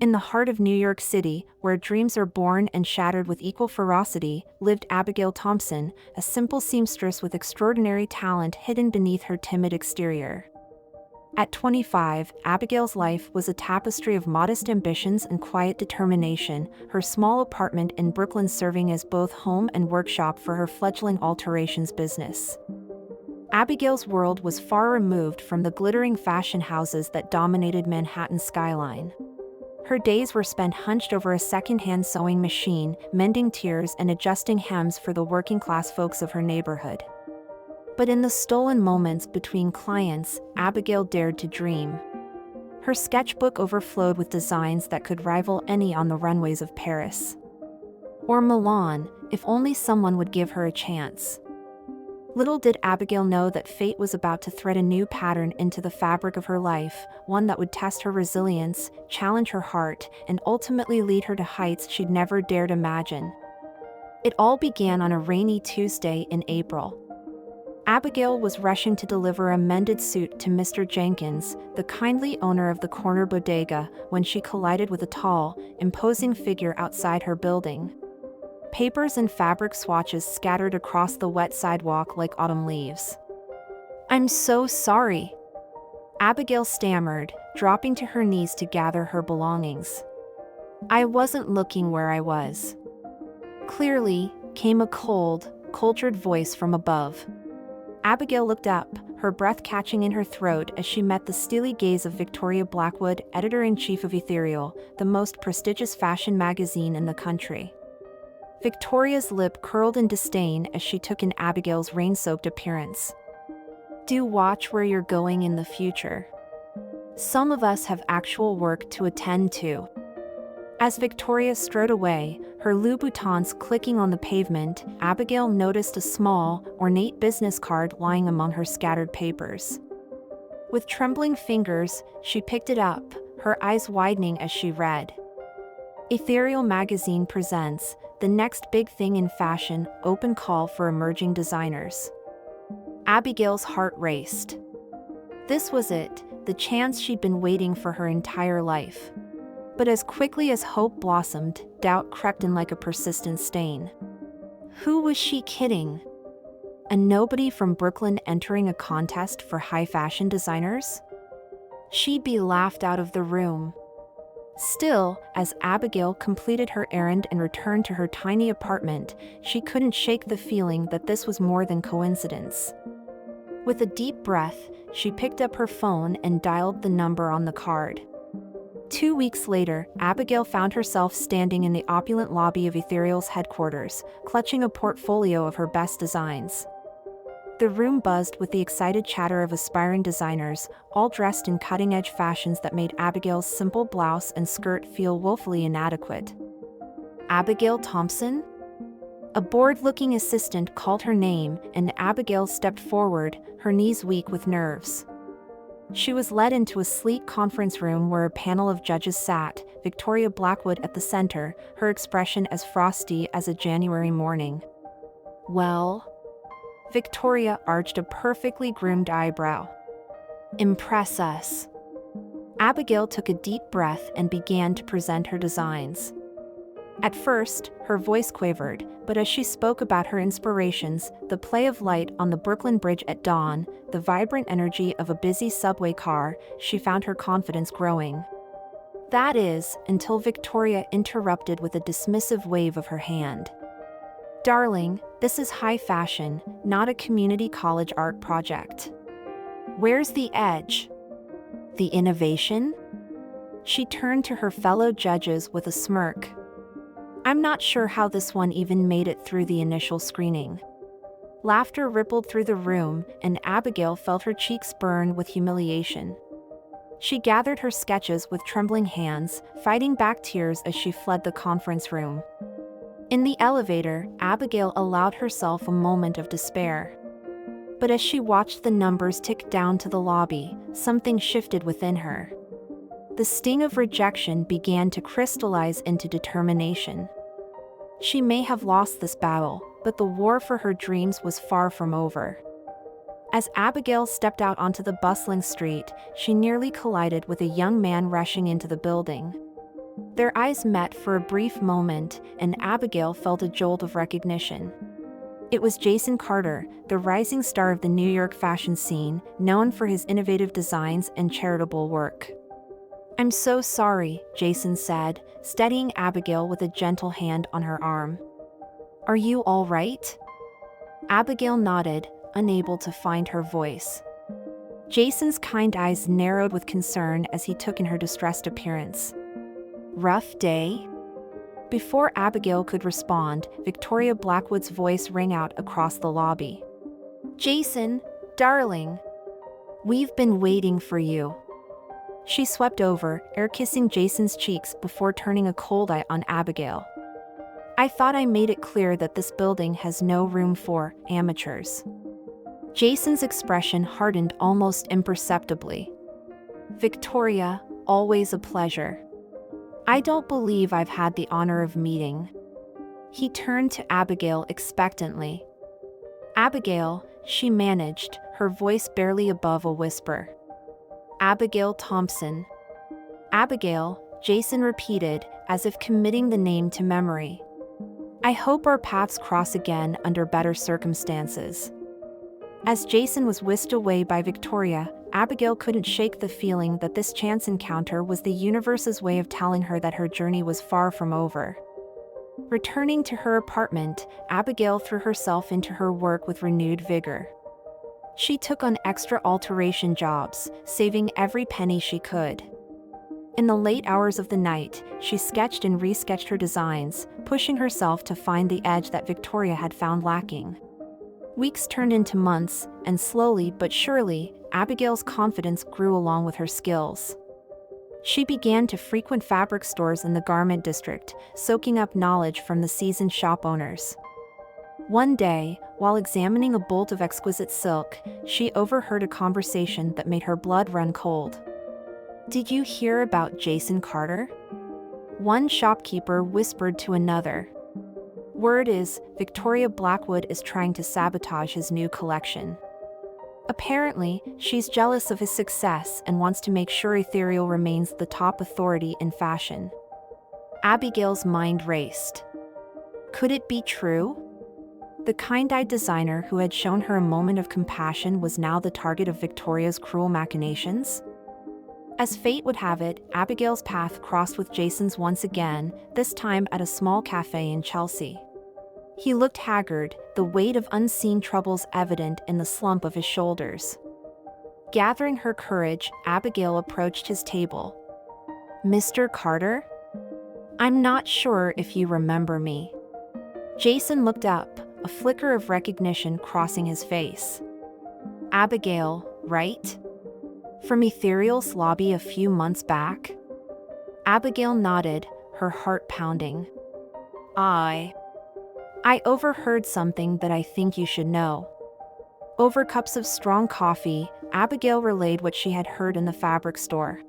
In the heart of New York City, where dreams are born and shattered with equal ferocity, lived Abigail Thompson, a simple seamstress with extraordinary talent hidden beneath her timid exterior. At 25, Abigail's life was a tapestry of modest ambitions and quiet determination, her small apartment in Brooklyn serving as both home and workshop for her fledgling alterations business. Abigail's world was far removed from the glittering fashion houses that dominated Manhattan's skyline. Her days were spent hunched over a second-hand sewing machine, mending tiers and adjusting hems for the working-class folks of her neighborhood. But in the stolen moments between clients, Abigail dared to dream. Her sketchbook overflowed with designs that could rival any on the runways of Paris or Milan, if only someone would give her a chance. Little did Abigail know that fate was about to thread a new pattern into the fabric of her life, one that would test her resilience, challenge her heart, and ultimately lead her to heights she'd never dared imagine. It all began on a rainy Tuesday in April. Abigail was rushing to deliver a mended suit to Mr. Jenkins, the kindly owner of the corner bodega, when she collided with a tall, imposing figure outside her building. Papers and fabric swatches scattered across the wet sidewalk like autumn leaves. "I'm so sorry," Abigail stammered, dropping to her knees to gather her belongings. "I wasn't looking where I was." Clearly, came a cold, cultured voice from above. Abigail looked up, her breath catching in her throat as she met the steely gaze of Victoria Blackwood, editor-in-chief of Ethereal, the most prestigious fashion magazine in the country. Victoria's lip curled in disdain as she took in Abigail's rain-soaked appearance. "Do watch where you're going in the future. Some of us have actual work to attend to." As Victoria strode away, her Louboutins clicking on the pavement, Abigail noticed a small, ornate business card lying among her scattered papers. With trembling fingers, she picked it up, her eyes widening as she read. "Ethereal Magazine presents the next big thing in fashion, open call for emerging designers." Abigail's heart raced. This was it, the chance she'd been waiting for her entire life. But as quickly as hope blossomed, doubt crept in like a persistent stain. Who was she kidding? A nobody from Brooklyn entering a contest for high fashion designers? She'd be laughed out of the room. Still, as Abigail completed her errand and returned to her tiny apartment, she couldn't shake the feeling that this was more than coincidence. With a deep breath, she picked up her phone and dialed the number on the card. 2 weeks later, Abigail found herself standing in the opulent lobby of Ethereal's headquarters, clutching a portfolio of her best designs. The room buzzed with the excited chatter of aspiring designers, all dressed in cutting-edge fashions that made Abigail's simple blouse and skirt feel woefully inadequate. Abigail Thompson? A bored-looking assistant called her name, and Abigail stepped forward, her knees weak with nerves. She was led into a sleek conference room where a panel of judges sat, Victoria Blackwood at the center, her expression as frosty as a January morning. "Well?" Victoria arched a perfectly groomed eyebrow. "Impress us." Abigail took a deep breath and began to present her designs. At first, her voice quavered, but as she spoke about her inspirations, the play of light on the Brooklyn Bridge at dawn, the vibrant energy of a busy subway car, she found her confidence growing. That is, until Victoria interrupted with a dismissive wave of her hand. "Darling, this is high fashion, not a community college art project. Where's the edge? The innovation?" She turned to her fellow judges with a smirk. "I'm not sure how this one even made it through the initial screening." Laughter rippled through the room, and Abigail felt her cheeks burn with humiliation. She gathered her sketches with trembling hands, fighting back tears as she fled the conference room. In the elevator, Abigail allowed herself a moment of despair. But as she watched the numbers tick down to the lobby, something shifted within her. The sting of rejection began to crystallize into determination. She may have lost this battle, but the war for her dreams was far from over. As Abigail stepped out onto the bustling street, she nearly collided with a young man rushing into the building. Their eyes met for a brief moment, and Abigail felt a jolt of recognition. It was Jason Carter, the rising star of the New York fashion scene, known for his innovative designs and charitable work. "I'm so sorry," Jason said, steadying Abigail with a gentle hand on her arm. "Are you all right?" Abigail nodded, unable to find her voice. Jason's kind eyes narrowed with concern as he took in her distressed appearance. "Rough day?" Before Abigail could respond, Victoria Blackwood's voice rang out across the lobby. "Jason, darling, we've been waiting for you." She swept over, air-kissing Jason's cheeks before turning a cold eye on Abigail. "I thought I made it clear that this building has no room for amateurs." Jason's expression hardened almost imperceptibly. "Victoria, always a pleasure. I don't believe I've had the honor of meeting." He turned to Abigail expectantly. "Abigail," she managed, her voice barely above a whisper. "Abigail Thompson." "Abigail," Jason repeated, as if committing the name to memory. "I hope our paths cross again under better circumstances." As Jason was whisked away by Victoria, Abigail couldn't shake the feeling that this chance encounter was the universe's way of telling her that her journey was far from over. Returning to her apartment, Abigail threw herself into her work with renewed vigor. She took on extra alteration jobs, saving every penny she could. In the late hours of the night, she sketched and resketched her designs, pushing herself to find the edge that Victoria had found lacking. Weeks turned into months, and slowly but surely, Abigail's confidence grew along with her skills. She began to frequent fabric stores in the garment district, soaking up knowledge from the seasoned shop owners. One day, while examining a bolt of exquisite silk, she overheard a conversation that made her blood run cold. "Did you hear about Jason Carter?" one shopkeeper whispered to another. "Word is, Victoria Blackwood is trying to sabotage his new collection. Apparently, she's jealous of his success and wants to make sure Ethereal remains the top authority in fashion." Abigail's mind raced. Could it be true? The kind-eyed designer who had shown her a moment of compassion was now the target of Victoria's cruel machinations? As fate would have it, Abigail's path crossed with Jason's once again, this time at a small cafe in Chelsea. He looked haggard, the weight of unseen troubles evident in the slump of his shoulders. Gathering her courage, Abigail approached his table. "Mr. Carter? I'm not sure if you remember me." Jason looked up, a flicker of recognition crossing his face. "Abigail, right? From Ethereal's lobby a few months back?" Abigail nodded, her heart pounding. I overheard something that I think you should know." Over cups of strong coffee, Abigail relayed what she had heard in the fabric store.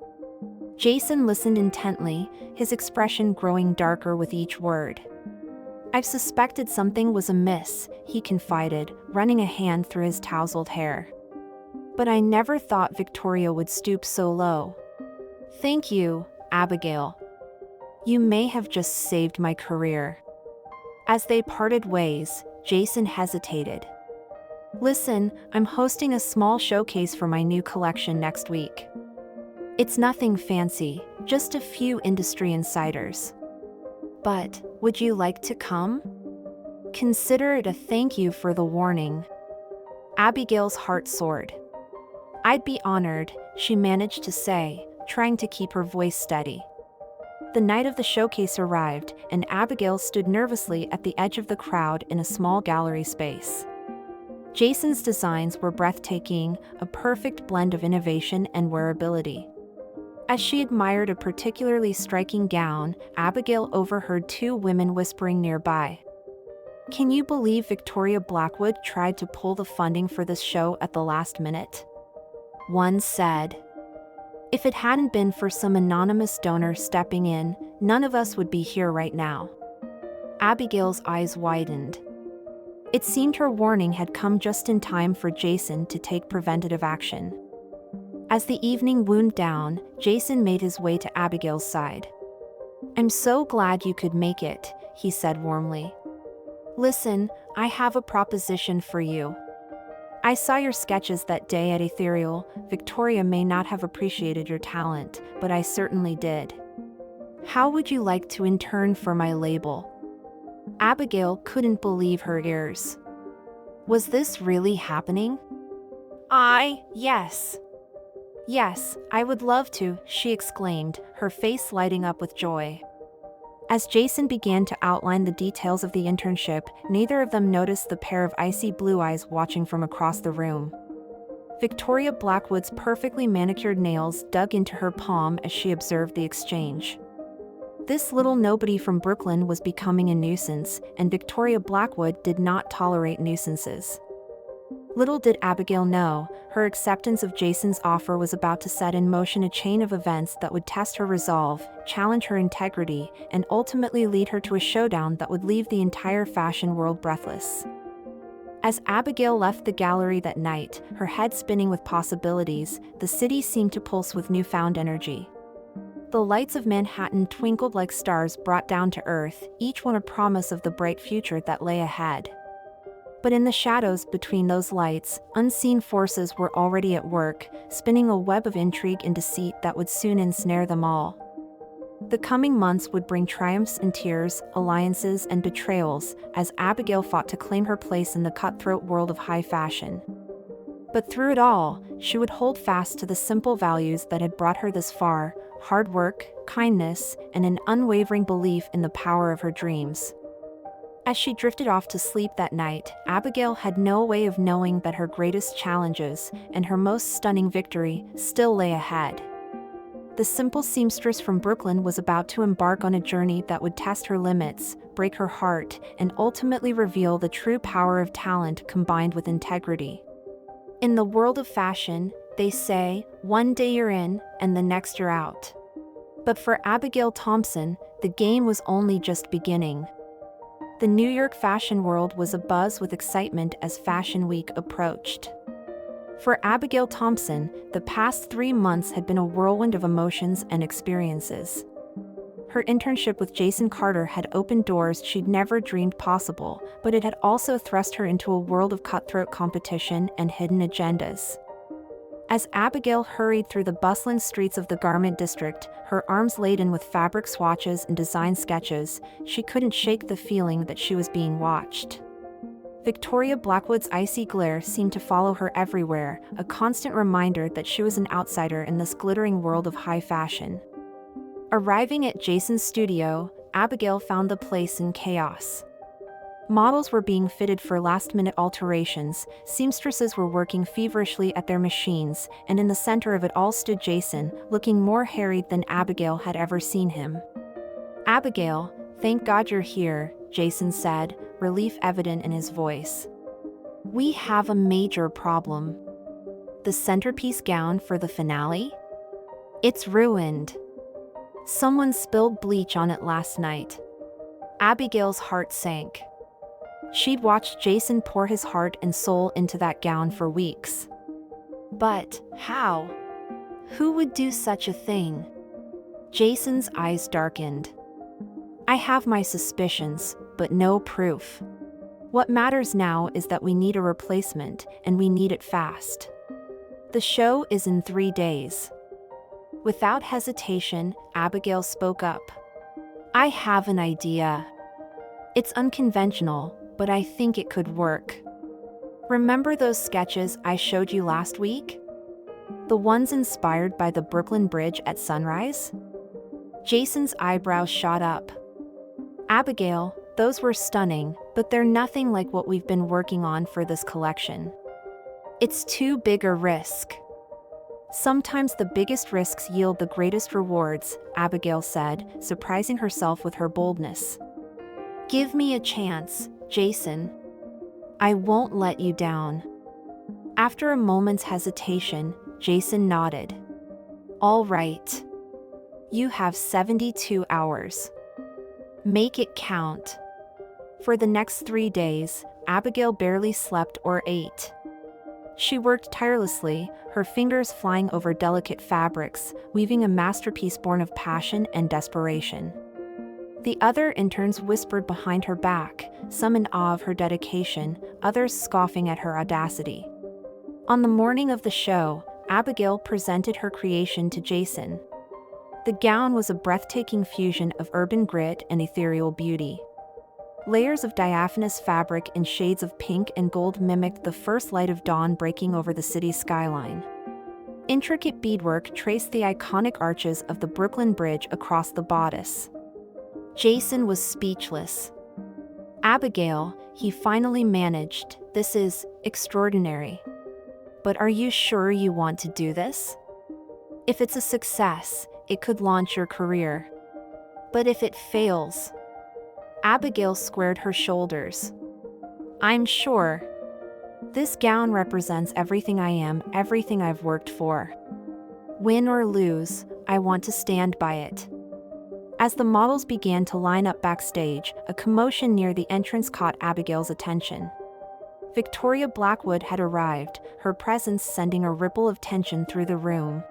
Jason listened intently, his expression growing darker with each word. "I've suspected something was amiss," he confided, running a hand through his tousled hair. "But I never thought Victoria would stoop so low." "Thank you, Abigail. You may have just saved my career." As they parted ways, Jason hesitated. "Listen, I'm hosting a small showcase for my new collection next week. It's nothing fancy, just a few industry insiders. But, would you like to come? Consider it a thank you for the warning." Abigail's heart soared. "I'd be honored," she managed to say, trying to keep her voice steady. The night of the showcase arrived, and Abigail stood nervously at the edge of the crowd in a small gallery space. Jason's designs were breathtaking, a perfect blend of innovation and wearability. As she admired a particularly striking gown, Abigail overheard two women whispering nearby. "Can you believe Victoria Blackwood tried to pull the funding for this show at the last minute?" One said. "If it hadn't been for some anonymous donor stepping in, none of us would be here right now." Abigail's eyes widened. It seemed her warning had come just in time for Jason to take preventative action. As the evening wound down, Jason made his way to Abigail's side. "I'm so glad you could make it," he said warmly. "Listen, I have a proposition for you. I saw your sketches that day at Ethereal. Victoria may not have appreciated your talent, but I certainly did. How would you like to intern for my label?" Abigail couldn't believe her ears. Was this really happening? Yes. Yes, I would love to, she exclaimed, her face lighting up with joy. As Jason began to outline the details of the internship, neither of them noticed the pair of icy blue eyes watching from across the room. Victoria Blackwood's perfectly manicured nails dug into her palm as she observed the exchange. This little nobody from Brooklyn was becoming a nuisance, and Victoria Blackwood did not tolerate nuisances. Little did Abigail know, her acceptance of Jason's offer was about to set in motion a chain of events that would test her resolve, challenge her integrity, and ultimately lead her to a showdown that would leave the entire fashion world breathless. As Abigail left the gallery that night, her head spinning with possibilities, the city seemed to pulse with newfound energy. The lights of Manhattan twinkled like stars brought down to earth, each one a promise of the bright future that lay ahead. But in the shadows between those lights, unseen forces were already at work, spinning a web of intrigue and deceit that would soon ensnare them all. The coming months would bring triumphs and tears, alliances and betrayals, as Abigail fought to claim her place in the cutthroat world of high fashion. But through it all, she would hold fast to the simple values that had brought her this far: hard work, kindness, and an unwavering belief in the power of her dreams. As she drifted off to sleep that night, Abigail had no way of knowing that her greatest challenges, and her most stunning victory, still lay ahead. The simple seamstress from Brooklyn was about to embark on a journey that would test her limits, break her heart, and ultimately reveal the true power of talent combined with integrity. In the world of fashion, they say, one day you're in, and the next you're out. But for Abigail Thompson, the game was only just beginning. The New York fashion world was abuzz with excitement as Fashion Week approached. For Abigail Thompson, the past 3 months had been a whirlwind of emotions and experiences. Her internship with Jason Carter had opened doors she'd never dreamed possible, but it had also thrust her into a world of cutthroat competition and hidden agendas. As Abigail hurried through the bustling streets of the garment district, her arms laden with fabric swatches and design sketches, she couldn't shake the feeling that she was being watched. Victoria Blackwood's icy glare seemed to follow her everywhere, a constant reminder that she was an outsider in this glittering world of high fashion. Arriving at Jason's studio, Abigail found the place in chaos. Models were being fitted for last-minute alterations, seamstresses were working feverishly at their machines, and in the center of it all stood Jason, looking more harried than Abigail had ever seen him. "Abigail, thank God you're here," Jason said, relief evident in his voice. "We have a major problem. The centerpiece gown for the finale? It's ruined. Someone spilled bleach on it last night." Abigail's heart sank. She'd watched Jason pour his heart and soul into that gown for weeks. But how? Who would do such a thing? Jason's eyes darkened. "I have my suspicions, but no proof. What matters now is that we need a replacement, and we need it fast. The show is in 3 days." Without hesitation, Abigail spoke up. "I have an idea. It's unconventional, but I think it could work. Remember those sketches I showed you last week? The ones inspired by the Brooklyn Bridge at sunrise?" Jason's eyebrows shot up. "Abigail, those were stunning, but they're nothing like what we've been working on for this collection. It's too big a risk." "Sometimes the biggest risks yield the greatest rewards," Abigail said, surprising herself with her boldness. "Give me a chance, Jason. I won't let you down." After a moment's hesitation, Jason nodded. "All right. You have 72 hours. Make it count." For the next 3 days, Abigail barely slept or ate. She worked tirelessly, her fingers flying over delicate fabrics, weaving a masterpiece born of passion and desperation. The other interns whispered behind her back, some in awe of her dedication, others scoffing at her audacity. On the morning of the show, Abigail presented her creation to Jason. The gown was a breathtaking fusion of urban grit and ethereal beauty. Layers of diaphanous fabric in shades of pink and gold mimicked the first light of dawn breaking over the city's skyline. Intricate beadwork traced the iconic arches of the Brooklyn Bridge across the bodice. Jason was speechless. "Abigail," he finally managed, "this is extraordinary. But are you sure you want to do this? If it's a success, it could launch your career. But if it fails..." Abigail squared her shoulders. "I'm sure. This gown represents everything I am, everything I've worked for. Win or lose, I want to stand by it." As the models began to line up backstage, a commotion near the entrance caught Abigail's attention. Victoria Blackwood had arrived, her presence sending a ripple of tension through the room.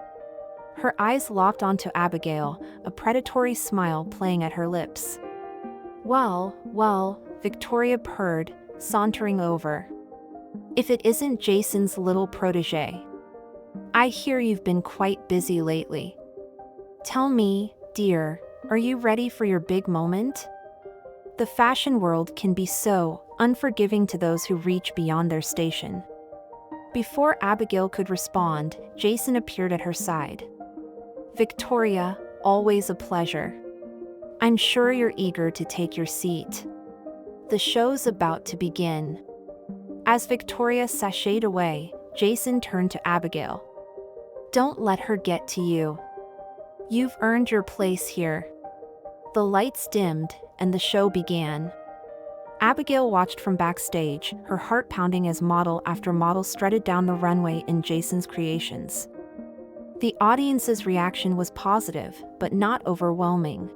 Her eyes locked onto Abigail, a predatory smile playing at her lips. Well, Victoria purred, sauntering over. "If it isn't Jason's little protégé. I hear you've been quite busy lately. Tell me, dear, are you ready for your big moment?" The fashion world can be so unforgiving to those who reach beyond their station. Before Abigail could respond, Jason appeared at her side. "Victoria, always a pleasure. I'm sure you're eager to take your seat. The show's about to begin." As Victoria sashayed away, Jason turned to Abigail. "Don't let her get to you. You've earned your place here." The lights dimmed, and the show began. Abigail watched from backstage, her heart pounding as model after model strutted down the runway in Jason's creations. The audience's reaction was positive, but not overwhelming.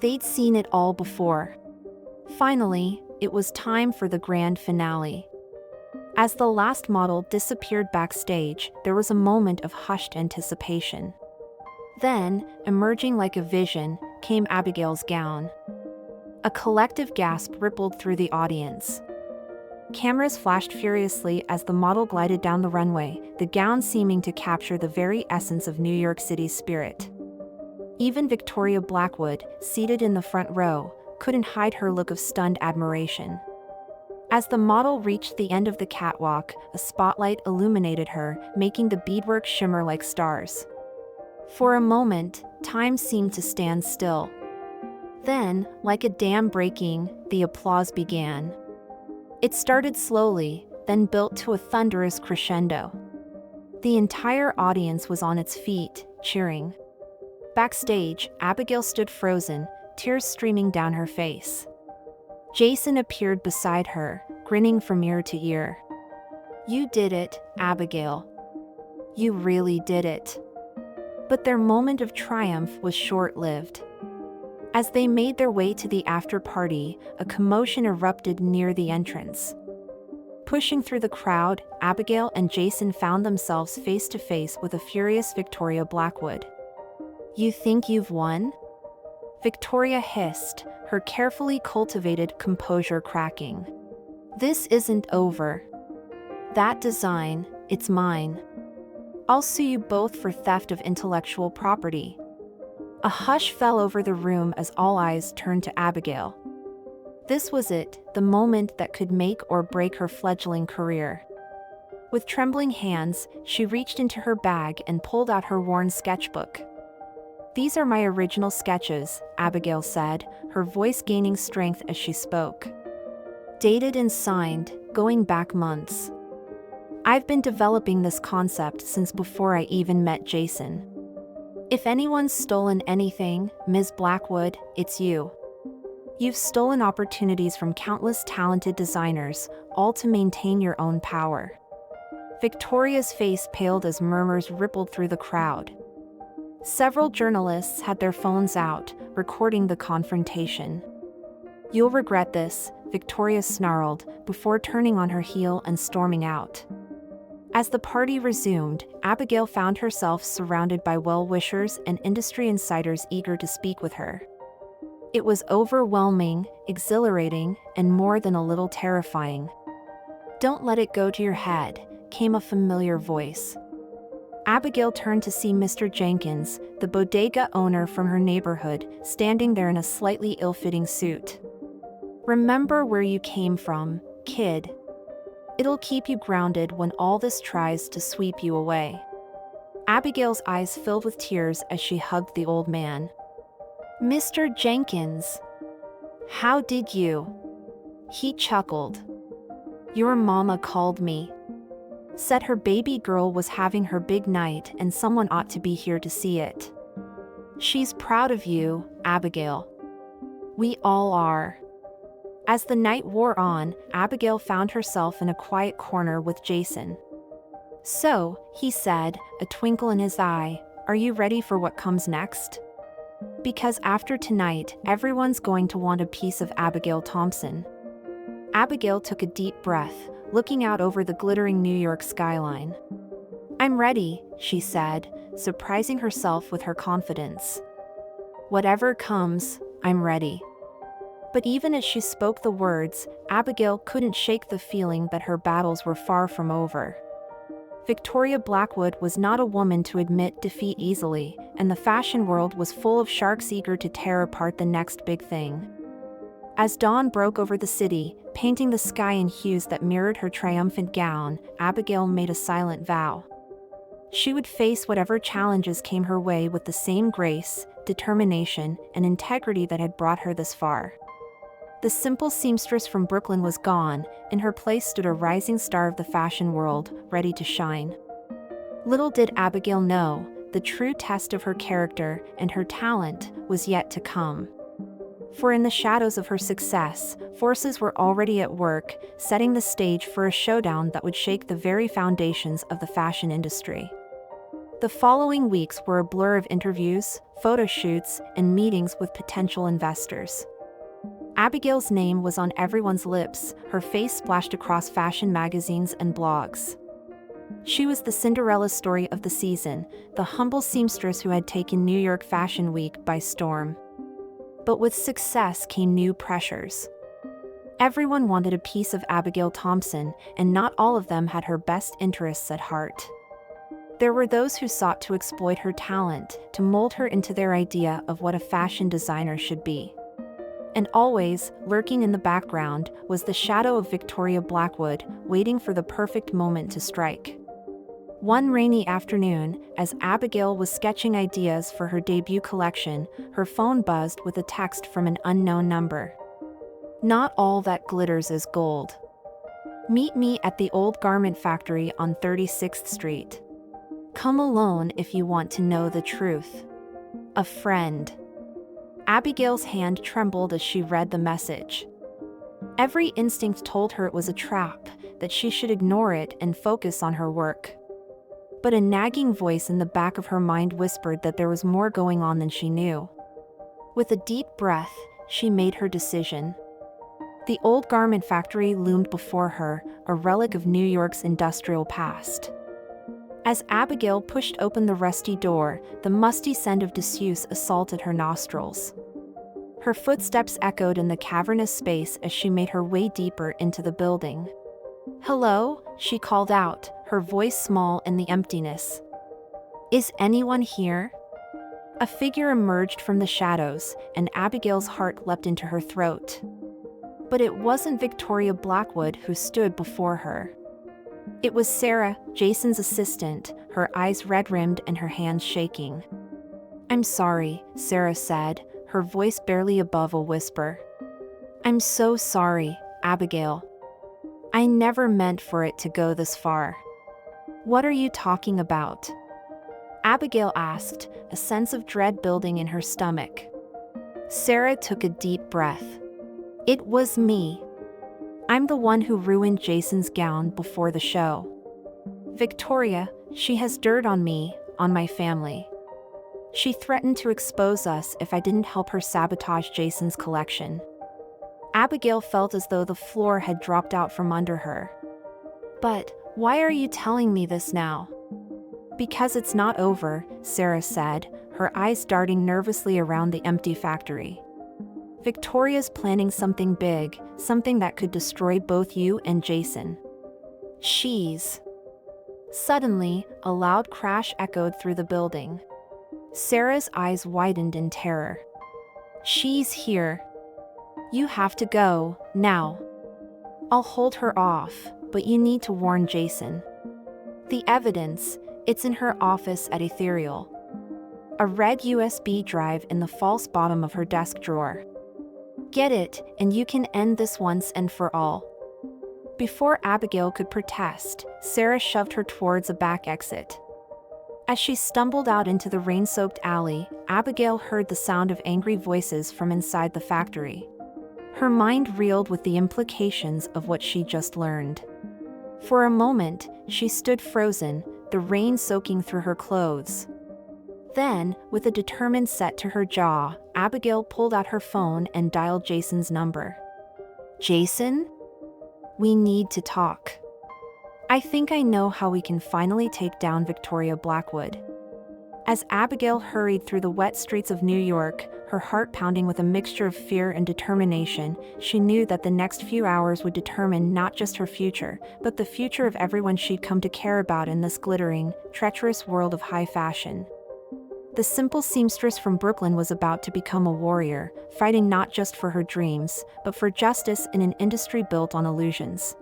They'd seen it all before. Finally, it was time for the grand finale. As the last model disappeared backstage, there was a moment of hushed anticipation. Then, emerging like a vision, came Abigail's gown. A collective gasp rippled through the audience. Cameras flashed furiously as the model glided down the runway, the gown seeming to capture the very essence of New York City's spirit. Even Victoria Blackwood, seated in the front row, couldn't hide her look of stunned admiration. As the model reached the end of the catwalk, a spotlight illuminated her, making the beadwork shimmer like stars. For a moment, time seemed to stand still. Then, like a dam breaking, the applause began. It started slowly, then built to a thunderous crescendo. The entire audience was on its feet, cheering. Backstage, Abigail stood frozen, tears streaming down her face. Jason appeared beside her, grinning from ear to ear. "You did it, Abigail. You really did it." But their moment of triumph was short-lived. As they made their way to the after-party, a commotion erupted near the entrance. Pushing through the crowd, Abigail and Jason found themselves face-to-face with a furious Victoria Blackwood. "You think you've won?" Victoria hissed, her carefully cultivated composure cracking. "This isn't over. That design, it's mine. I'll sue you both for theft of intellectual property." A hush fell over the room as all eyes turned to Abigail. This was it, the moment that could make or break her fledgling career. With trembling hands, she reached into her bag and pulled out her worn sketchbook. "These are my original sketches," Abigail said, her voice gaining strength as she spoke. "Dated and signed, going back months. I've been developing this concept since before I even met Jason. If anyone's stolen anything, Ms. Blackwood, it's you. You've stolen opportunities from countless talented designers, all to maintain your own power." Victoria's face paled as murmurs rippled through the crowd. Several journalists had their phones out, recording the confrontation. "You'll regret this," Victoria snarled, before turning on her heel and storming out. As the party resumed, Abigail found herself surrounded by well-wishers and industry insiders eager to speak with her. It was overwhelming, exhilarating, and more than a little terrifying. "Don't let it go to your head," came a familiar voice. Abigail turned to see Mr. Jenkins, the bodega owner from her neighborhood, standing there in a slightly ill-fitting suit. "Remember where you came from, kid. It'll keep you grounded when all this tries to sweep you away." Abigail's eyes filled with tears as she hugged the old man. "Mr. Jenkins, how did you?" He chuckled. "Your mama called me. Said her baby girl was having her big night and someone ought to be here to see it. She's proud of you, Abigail. We all are." As the night wore on, Abigail found herself in a quiet corner with Jason. "So," he said, a twinkle in his eye, "are you ready for what comes next? Because after tonight, everyone's going to want a piece of Abigail Thompson." Abigail took a deep breath, looking out over the glittering New York skyline. "I'm ready," she said, surprising herself with her confidence. "Whatever comes, I'm ready." But even as she spoke the words, Abigail couldn't shake the feeling that her battles were far from over. Victoria Blackwood was not a woman to admit defeat easily, and the fashion world was full of sharks eager to tear apart the next big thing. As dawn broke over the city, painting the sky in hues that mirrored her triumphant gown, Abigail made a silent vow. She would face whatever challenges came her way with the same grace, determination, and integrity that had brought her this far. The simple seamstress from Brooklyn was gone. In her place stood a rising star of the fashion world, ready to shine. Little did Abigail know, the true test of her character and her talent was yet to come. For in the shadows of her success, forces were already at work, setting the stage for a showdown that would shake the very foundations of the fashion industry. The following weeks were a blur of interviews, photo shoots, and meetings with potential investors. Abigail's name was on everyone's lips, her face splashed across fashion magazines and blogs. She was the Cinderella story of the season, the humble seamstress who had taken New York Fashion Week by storm. But with success came new pressures. Everyone wanted a piece of Abigail Thompson, and not all of them had her best interests at heart. There were those who sought to exploit her talent, to mold her into their idea of what a fashion designer should be. And always, lurking in the background, was the shadow of Victoria Blackwood, waiting for the perfect moment to strike. One rainy afternoon, as Abigail was sketching ideas for her debut collection, her phone buzzed with a text from an unknown number. "Not all that glitters is gold. Meet me at the old garment factory on 36th Street. Come alone if you want to know the truth. A friend." Abigail's hand trembled as she read the message. Every instinct told her it was a trap, that she should ignore it and focus on her work. But a nagging voice in the back of her mind whispered that there was more going on than she knew. With a deep breath, she made her decision. The old garment factory loomed before her, a relic of New York's industrial past. As Abigail pushed open the rusty door, the musty scent of disuse assaulted her nostrils. Her footsteps echoed in the cavernous space as she made her way deeper into the building. "Hello," she called out, her voice small in the emptiness. "Is anyone here?" A figure emerged from the shadows, and Abigail's heart leapt into her throat. But it wasn't Victoria Blackwood who stood before her. It was Sarah, Jason's assistant, her eyes red-rimmed and her hands shaking. "I'm sorry," Sarah said, her voice barely above a whisper. "I'm so sorry, Abigail. I never meant for it to go this far." "What are you talking about?" Abigail asked, a sense of dread building in her stomach. Sarah took a deep breath. "It was me. I'm the one who ruined Jason's gown before the show. Victoria, she has dirt on me, on my family. She threatened to expose us if I didn't help her sabotage Jason's collection." Abigail felt as though the floor had dropped out from under her. "But why are you telling me this now?" "Because it's not over," Sarah said, her eyes darting nervously around the empty factory. Victoria's planning something big, something that could destroy both you and Jason. She's... Suddenly, a loud crash echoed through the building. Sarah's eyes widened in terror. She's here. You have to go, now. I'll hold her off, but you need to warn Jason. The evidence, it's in her office at Ethereal. A red USB drive in the false bottom of her desk drawer. Get it, and you can end this once and for all. Before Abigail could protest, Sarah shoved her towards a back exit. As she stumbled out into the rain-soaked alley, Abigail heard the sound of angry voices from inside the factory. Her mind reeled with the implications of what she just learned. For a moment, she stood frozen, the rain soaking through her clothes. Then, with a determined set to her jaw, Abigail pulled out her phone and dialed Jason's number. Jason? We need to talk. I think I know how we can finally take down Victoria Blackwood. As Abigail hurried through the wet streets of New York, her heart pounding with a mixture of fear and determination, she knew that the next few hours would determine not just her future, but the future of everyone she'd come to care about in this glittering, treacherous world of high fashion. The simple seamstress from Brooklyn was about to become a warrior, fighting not just for her dreams, but for justice in an industry built on illusions.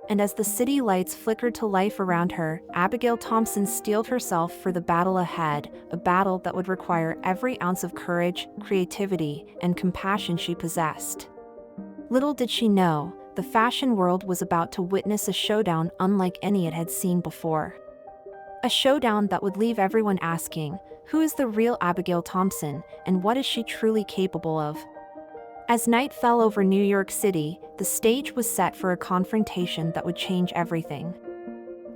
And as the city lights flickered to life around her, Abigail Thompson steeled herself for the battle ahead, a battle that would require every ounce of courage, creativity, and compassion she possessed. Little did she know, the fashion world was about to witness a showdown unlike any it had seen before. A showdown that would leave everyone asking, who is the real Abigail Thompson, and what is she truly capable of? As night fell over New York City, the stage was set for a confrontation that would change everything.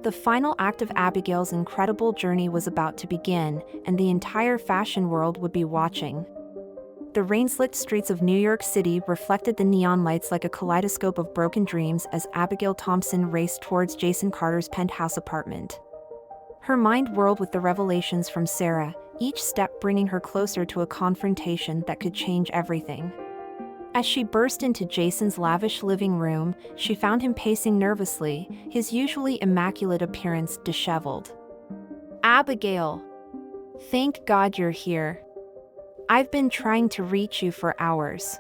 The final act of Abigail's incredible journey was about to begin, and the entire fashion world would be watching. The rain-slicked streets of New York City reflected the neon lights like a kaleidoscope of broken dreams as Abigail Thompson raced towards Jason Carter's penthouse apartment. Her mind whirled with the revelations from Sarah, each step bringing her closer to a confrontation that could change everything. As she burst into Jason's lavish living room, she found him pacing nervously, his usually immaculate appearance disheveled. Abigail! Thank God you're here. I've been trying to reach you for hours.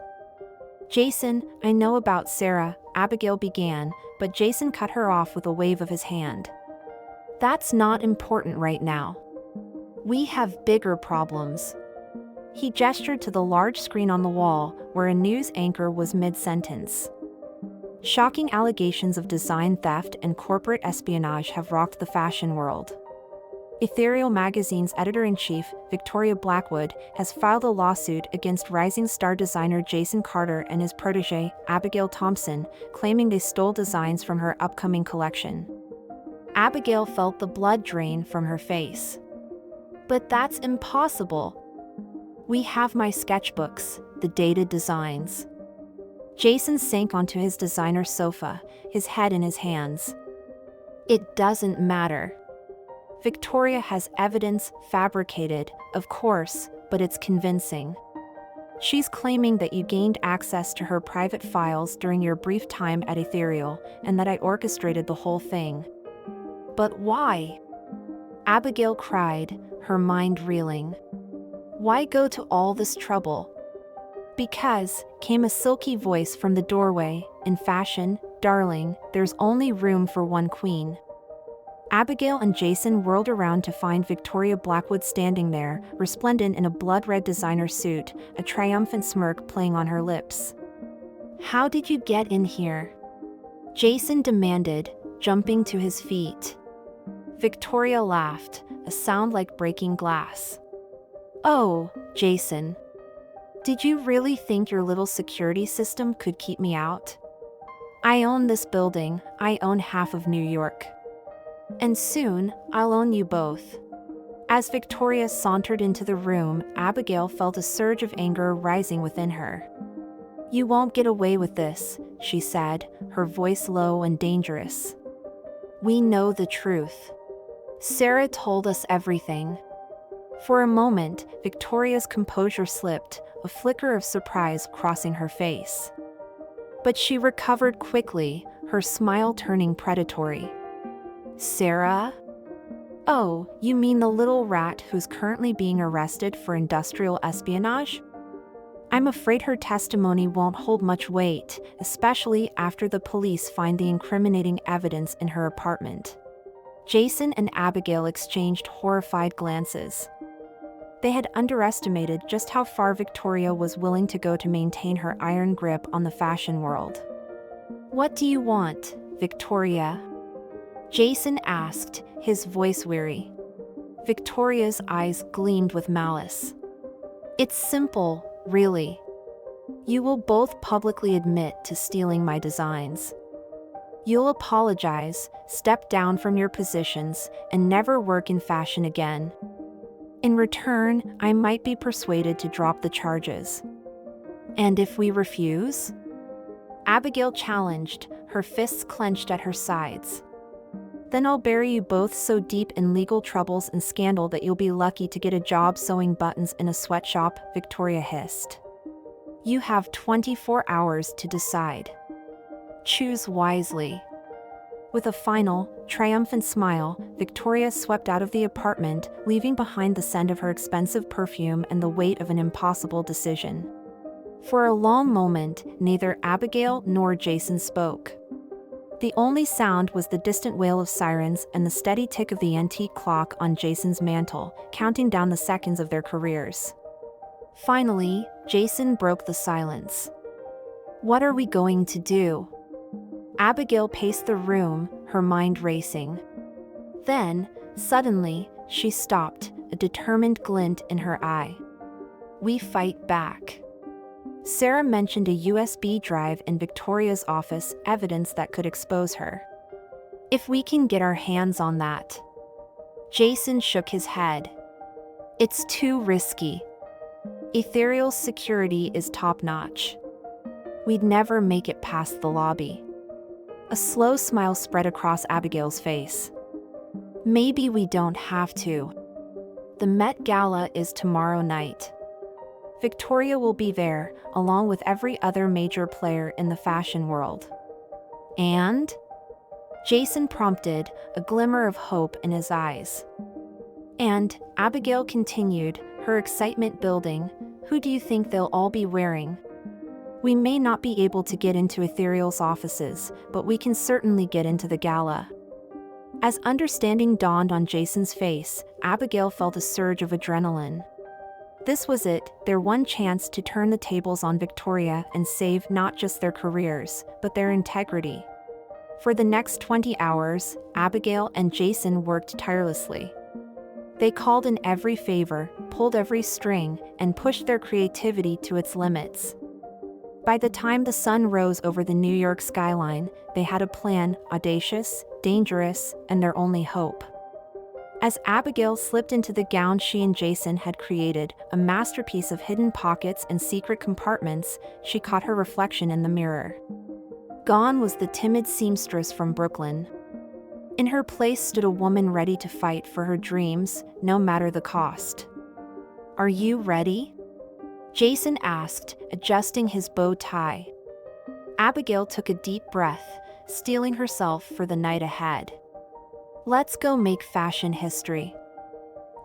Jason, I know about Sarah, Abigail began, but Jason cut her off with a wave of his hand. That's not important right now. We have bigger problems. He gestured to the large screen on the wall, where a news anchor was mid-sentence. Shocking allegations of design theft and corporate espionage have rocked the fashion world. Ethereal Magazine's editor-in-chief, Victoria Blackwood, has filed a lawsuit against rising star designer Jason Carter and his protégée, Abigail Thompson, claiming they stole designs from her upcoming collection. Abigail felt the blood drain from her face. But that's impossible. We have my sketchbooks, the dated designs. Jason sank onto his designer sofa, his head in his hands. It doesn't matter. Victoria has evidence, fabricated, of course, but it's convincing. She's claiming that you gained access to her private files during your brief time at Ethereal, and that I orchestrated the whole thing. But why? Abigail cried, her mind reeling. Why go to all this trouble? Because, came a silky voice from the doorway, in fashion, darling, there's only room for one queen. Abigail and Jason whirled around to find Victoria Blackwood standing there, resplendent in a blood-red designer suit, a triumphant smirk playing on her lips. How did you get in here? Jason demanded, jumping to his feet. Victoria laughed, a sound like breaking glass. Oh, Jason. Did you really think your little security system could keep me out? I own this building, I own half of New York. And soon, I'll own you both. As Victoria sauntered into the room, Abigail felt a surge of anger rising within her. You won't get away with this, she said, her voice low and dangerous. We know the truth. Sarah told us everything. For a moment, Victoria's composure slipped, a flicker of surprise crossing her face. But she recovered quickly, her smile turning predatory. "Sarah? Oh, you mean the little rat who's currently being arrested for industrial espionage? I'm afraid her testimony won't hold much weight, especially after the police find the incriminating evidence in her apartment." Jason and Abigail exchanged horrified glances. They had underestimated just how far Victoria was willing to go to maintain her iron grip on the fashion world. "What do you want, Victoria?" Jason asked, his voice weary. Victoria's eyes gleamed with malice. "It's simple, really. You will both publicly admit to stealing my designs. You'll apologize, step down from your positions, and never work in fashion again. In return, I might be persuaded to drop the charges." "And if we refuse?" Abigail challenged, her fists clenched at her sides. "Then I'll bury you both so deep in legal troubles and scandal that you'll be lucky to get a job sewing buttons in a sweatshop," Victoria hissed. "You have 24 hours to decide. Choose wisely." With a final, triumphant smile, Victoria swept out of the apartment, leaving behind the scent of her expensive perfume and the weight of an impossible decision. For a long moment, neither Abigail nor Jason spoke. The only sound was the distant wail of sirens and the steady tick of the antique clock on Jason's mantle, counting down the seconds of their careers. Finally, Jason broke the silence. "What are we going to do?" Abigail paced the room, her mind racing. Then, suddenly, she stopped, a determined glint in her eye. "We fight back." Sarah mentioned a USB drive in Victoria's office, evidence that could expose her. "If we can get our hands on that." Jason shook his head. "It's too risky. Ethereal's security is top-notch. We'd never make it past the lobby." A slow smile spread across Abigail's face. "Maybe we don't have to. The Met Gala is tomorrow night. Victoria will be there, along with every other major player in the fashion world." "And?" Jason prompted, a glimmer of hope in his eyes. "And," Abigail continued, her excitement building, "who do you think they'll all be wearing? We may not be able to get into Ethereal's offices, but we can certainly get into the gala." As understanding dawned on Jason's face, Abigail felt a surge of adrenaline. This was it, their one chance to turn the tables on Victoria and save not just their careers, but their integrity. For the next 20 hours, Abigail and Jason worked tirelessly. They called in every favor, pulled every string, and pushed their creativity to its limits. By the time the sun rose over the New York skyline, they had a plan, audacious, dangerous, and their only hope. As Abigail slipped into the gown she and Jason had created, a masterpiece of hidden pockets and secret compartments, she caught her reflection in the mirror. Gone was the timid seamstress from Brooklyn. In her place stood a woman ready to fight for her dreams, no matter the cost. "Are you ready?" Jason asked, adjusting his bow tie. Abigail took a deep breath, steeling herself for the night ahead. "Let's go make fashion history."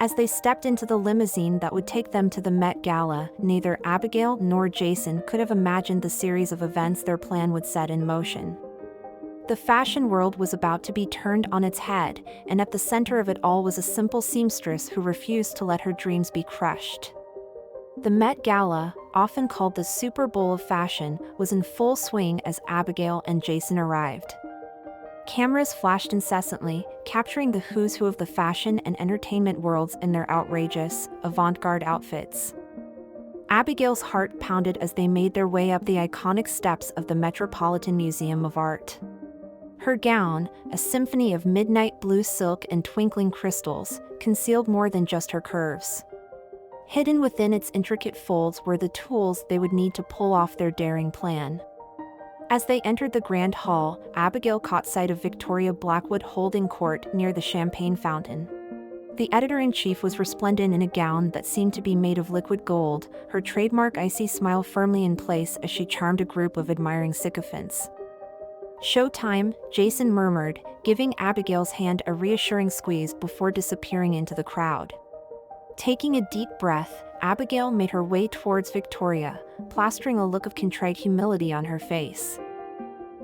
As they stepped into the limousine that would take them to the Met Gala, neither Abigail nor Jason could have imagined the series of events their plan would set in motion. The fashion world was about to be turned on its head, and at the center of it all was a simple seamstress who refused to let her dreams be crushed. The Met Gala, often called the Super Bowl of fashion, was in full swing as Abigail and Jason arrived. Cameras flashed incessantly, capturing the who's who of the fashion and entertainment worlds in their outrageous, avant-garde outfits. Abigail's heart pounded as they made their way up the iconic steps of the Metropolitan Museum of Art. Her gown, a symphony of midnight blue silk and twinkling crystals, concealed more than just her curves. Hidden within its intricate folds were the tools they would need to pull off their daring plan. As they entered the grand hall, Abigail caught sight of Victoria Blackwood holding court near the champagne fountain. The editor-in-chief was resplendent in a gown that seemed to be made of liquid gold, her trademark icy smile firmly in place as she charmed a group of admiring sycophants. "Showtime," Jason murmured, giving Abigail's hand a reassuring squeeze before disappearing into the crowd. Taking a deep breath, Abigail made her way towards Victoria, plastering a look of contrite humility on her face.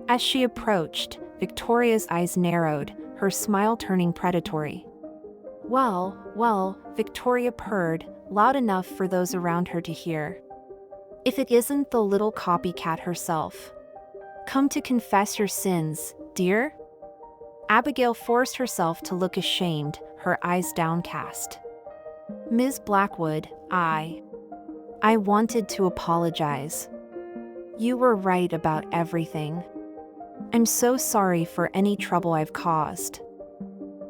As she approached, Victoria's eyes narrowed, her smile turning predatory. Well, Victoria purred, loud enough for those around her to hear. "If it isn't the little copycat herself. Come to confess your sins, dear?" Abigail forced herself to look ashamed, her eyes downcast. "Ms. Blackwood, I wanted to apologize. You were right about everything. I'm so sorry for any trouble I've caused."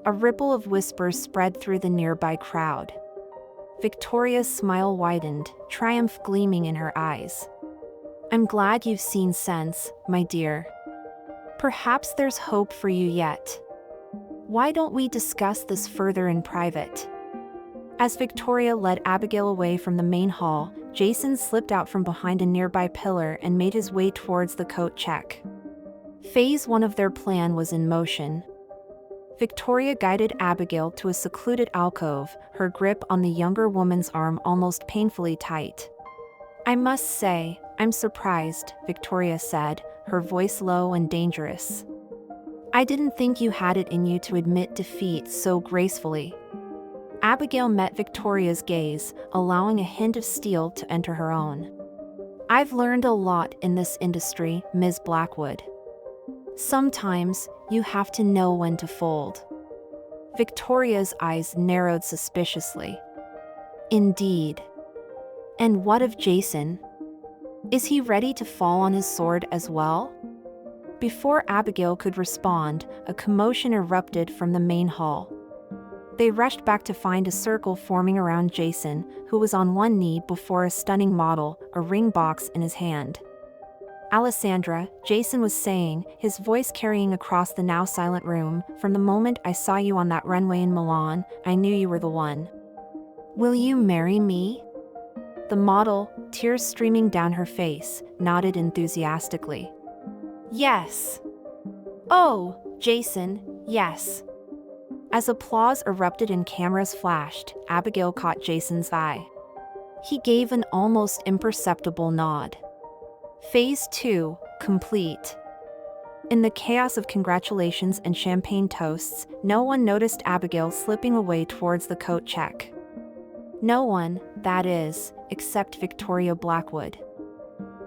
A ripple of whispers spread through the nearby crowd. Victoria's smile widened, triumph gleaming in her eyes. "I'm glad you've seen sense, my dear. Perhaps there's hope for you yet. Why don't we discuss this further in private?" As Victoria led Abigail away from the main hall, Jason slipped out from behind a nearby pillar and made his way towards the coat check. Phase 1 of their plan was in motion. Victoria guided Abigail to a secluded alcove, her grip on the younger woman's arm almost painfully tight. "I must say, I'm surprised," Victoria said, her voice low and dangerous. "I didn't think you had it in you to admit defeat so gracefully." Abigail met Victoria's gaze, allowing a hint of steel to enter her own. "I've learned a lot in this industry, Ms. Blackwood. Sometimes, you have to know when to fold." Victoria's eyes narrowed suspiciously. "Indeed. And what of Jason? Is he ready to fall on his sword as well?" Before Abigail could respond, a commotion erupted from the main hall. They rushed back to find a circle forming around Jason, who was on one knee before a stunning model, a ring box in his hand. "Alessandra," Jason was saying, his voice carrying across the now silent room, "from the moment I saw you on that runway in Milan, I knew you were the one. Will you marry me?" The model, tears streaming down her face, nodded enthusiastically. "Yes. Oh, Jason, yes." As applause erupted and cameras flashed, Abigail caught Jason's eye. He gave an almost imperceptible nod. Phase 2, complete. In the chaos of congratulations and champagne toasts, no one noticed Abigail slipping away towards the coat check. No one, that is, except Victoria Blackwood.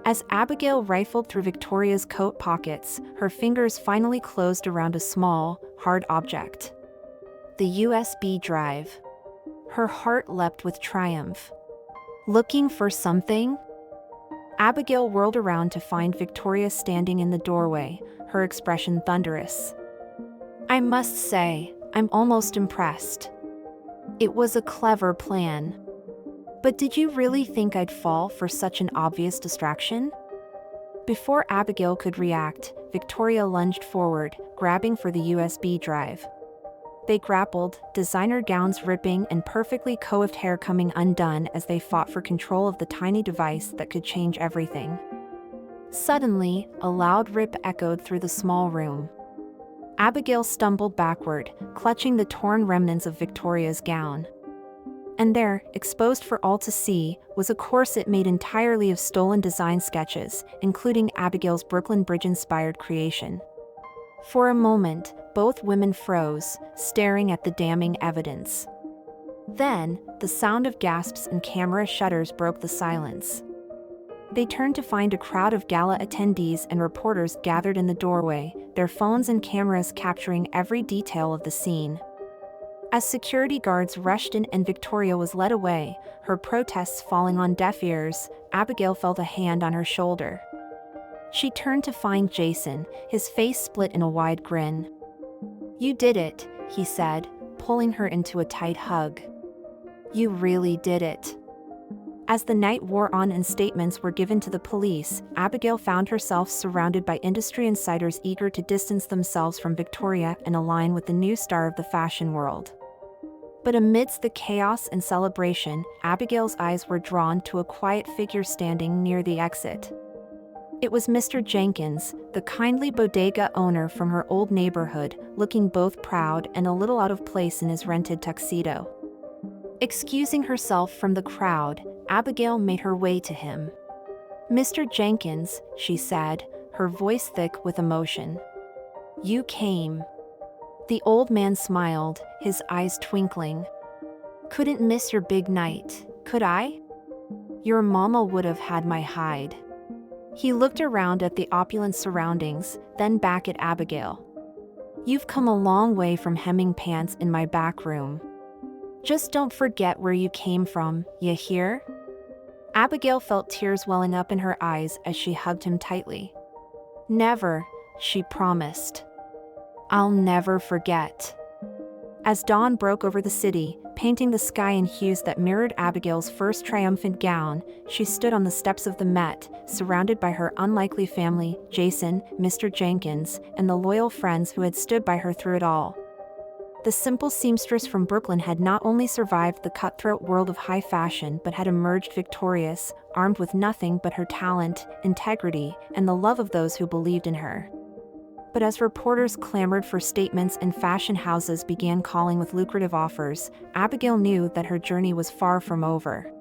As Abigail rifled through Victoria's coat pockets, her fingers finally closed around a small, hard object. The USB drive. Her heart leapt with triumph. "Looking for something?" Abigail whirled around to find Victoria standing in the doorway, her expression thunderous. "I must say, I'm almost impressed. It was a clever plan. But did you really think I'd fall for such an obvious distraction?" Before Abigail could react, Victoria lunged forward, grabbing for the USB drive. They grappled, designer gowns ripping and perfectly coiffed hair coming undone as they fought for control of the tiny device that could change everything. Suddenly, a loud rip echoed through the small room. Abigail stumbled backward, clutching the torn remnants of Victoria's gown. And there, exposed for all to see, was a corset made entirely of stolen design sketches, including Abigail's Brooklyn Bridge-inspired creation. For a moment, both women froze, staring at the damning evidence. Then, the sound of gasps and camera shutters broke the silence. They turned to find a crowd of gala attendees and reporters gathered in the doorway, their phones and cameras capturing every detail of the scene. As security guards rushed in and Victoria was led away, her protests falling on deaf ears, Abigail felt a hand on her shoulder. She turned to find Jason, his face split in a wide grin. "You did it," he said, pulling her into a tight hug. "You really did it." As the night wore on and statements were given to the police, Abigail found herself surrounded by industry insiders eager to distance themselves from Victoria and align with the new star of the fashion world. But amidst the chaos and celebration, Abigail's eyes were drawn to a quiet figure standing near the exit. It was Mr. Jenkins, the kindly bodega owner from her old neighborhood, looking both proud and a little out of place in his rented tuxedo. Excusing herself from the crowd, Abigail made her way to him. "Mr. Jenkins," she said, her voice thick with emotion. "You came." The old man smiled, his eyes twinkling. "Couldn't miss your big night, could I? Your mama would have had my hide." He looked around at the opulent surroundings, then back at Abigail. "You've come a long way from hemming pants in my back room. Just don't forget where you came from, you hear?" Abigail felt tears welling up in her eyes as she hugged him tightly. "Never," she promised. "I'll never forget." As dawn broke over the city, painting the sky in hues that mirrored Abigail's first triumphant gown, she stood on the steps of the Met, surrounded by her unlikely family, Jason, Mr. Jenkins, and the loyal friends who had stood by her through it all. The simple seamstress from Brooklyn had not only survived the cutthroat world of high fashion but had emerged victorious, armed with nothing but her talent, integrity, and the love of those who believed in her. But as reporters clamored for statements and fashion houses began calling with lucrative offers, Abigail knew that her journey was far from over.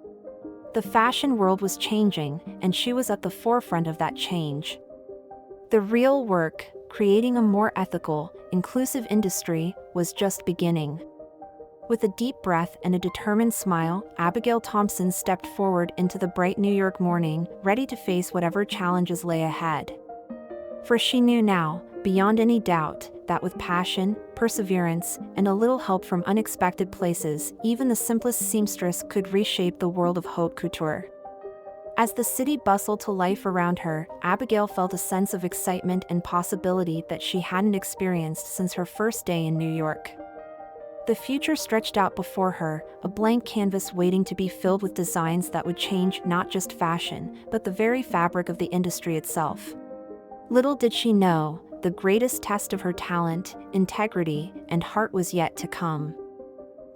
The fashion world was changing, and she was at the forefront of that change. The real work, creating a more ethical, inclusive industry, was just beginning. With a deep breath and a determined smile, Abigail Thompson stepped forward into the bright New York morning, ready to face whatever challenges lay ahead. For she knew now, beyond any doubt, that with passion, perseverance, and a little help from unexpected places, even the simplest seamstress could reshape the world of haute couture. As the city bustled to life around her, Abigail felt a sense of excitement and possibility that she hadn't experienced since her first day in New York. The future stretched out before her, a blank canvas waiting to be filled with designs that would change not just fashion, but the very fabric of the industry itself. Little did she know, the greatest test of her talent, integrity, and heart was yet to come.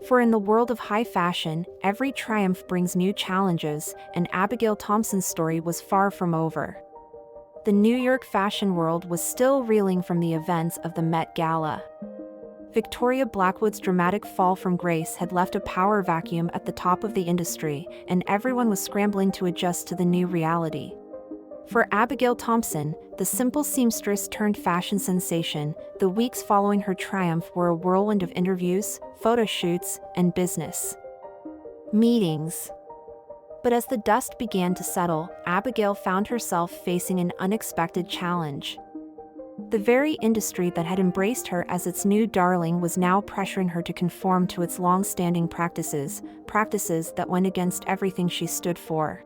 For in the world of high fashion, every triumph brings new challenges, and Abigail Thompson's story was far from over. The New York fashion world was still reeling from the events of the Met Gala. Victoria Blackwood's dramatic fall from grace had left a power vacuum at the top of the industry, and everyone was scrambling to adjust to the new reality. For Abigail Thompson, the simple seamstress turned fashion sensation, the weeks following her triumph were a whirlwind of interviews, photo shoots, and business meetings. But as the dust began to settle, Abigail found herself facing an unexpected challenge. The very industry that had embraced her as its new darling was now pressuring her to conform to its long-standing practices that went against everything she stood for.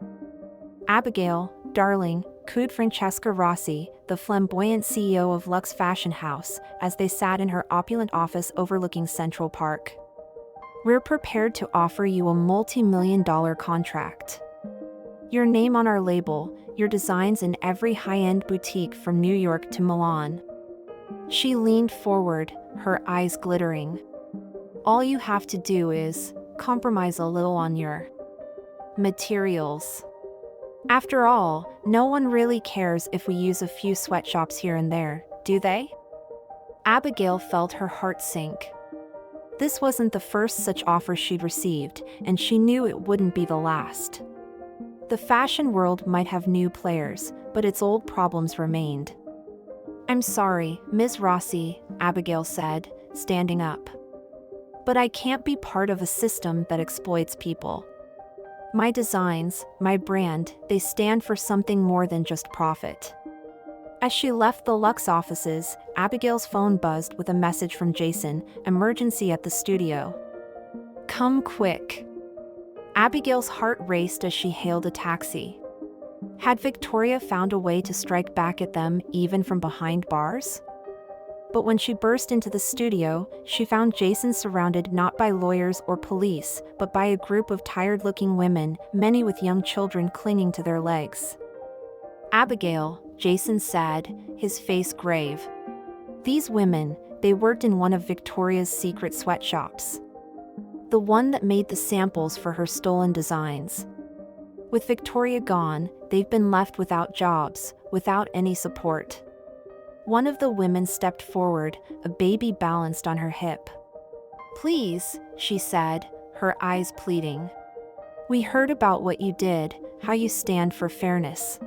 Abigail, darling, cooed Francesca Rossi, the flamboyant CEO of Luxe Fashion House, as they sat in her opulent office overlooking Central Park. "We're prepared to offer you a multi-million-dollar contract. Your name on our label, your designs in every high-end boutique from New York to Milan." She leaned forward, her eyes glittering. "All you have to do is compromise a little on your materials. After all, no one really cares if we use a few sweatshops here and there, do they?" Abigail felt her heart sink. This wasn't the first such offer she'd received, and she knew it wouldn't be the last. The fashion world might have new players, but its old problems remained. "I'm sorry, Ms. Rossi," Abigail said, standing up. "But I can't be part of a system that exploits people. My designs, my brand, they stand for something more than just profit." As she left the Luxe offices, Abigail's phone buzzed with a message from Jason, "Emergency at the studio. Come quick." Abigail's heart raced as she hailed a taxi. Had Victoria found a way to strike back at them even from behind bars? But when she burst into the studio, she found Jason surrounded not by lawyers or police, but by a group of tired-looking women, many with young children clinging to their legs. "Abigail," Jason said, his face grave. "These women, they worked in one of Victoria's secret sweatshops. the one that made the samples for her stolen designs. With Victoria gone, they've been left without jobs, without any support. One of the women stepped forward, a baby balanced on her hip. "Please," she said, her eyes pleading. "We heard about what you did, how you stand for fairness.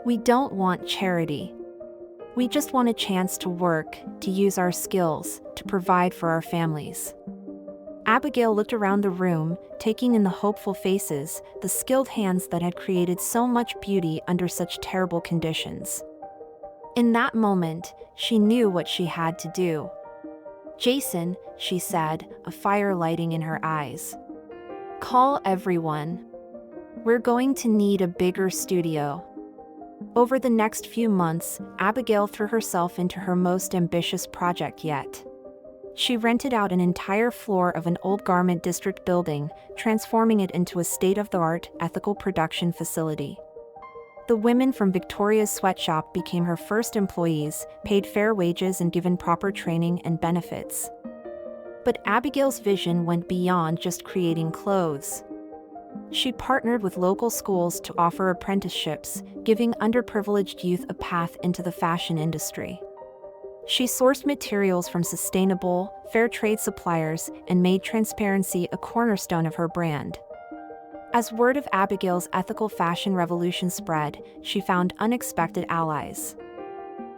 We don't want charity. We just want a chance to work, to use our skills, to provide for our families." Abigail looked around the room, taking in the hopeful faces, the skilled hands that had created so much beauty under such terrible conditions. In that moment, she knew what she had to do. "Jason," she said, a fire lighting in her eyes. "Call everyone. We're going to need a bigger studio." Over the next few months, Abigail threw herself into her most ambitious project yet. She rented out an entire floor of an old garment district building, transforming it into a state-of-the-art, ethical production facility. The women from Victoria's sweatshop became her first employees, paid fair wages and given proper training and benefits. But Abigail's vision went beyond just creating clothes. She partnered with local schools to offer apprenticeships, giving underprivileged youth a path into the fashion industry. She sourced materials from sustainable, fair trade suppliers and made transparency a cornerstone of her brand. As word of Abigail's ethical fashion revolution spread, she found unexpected allies.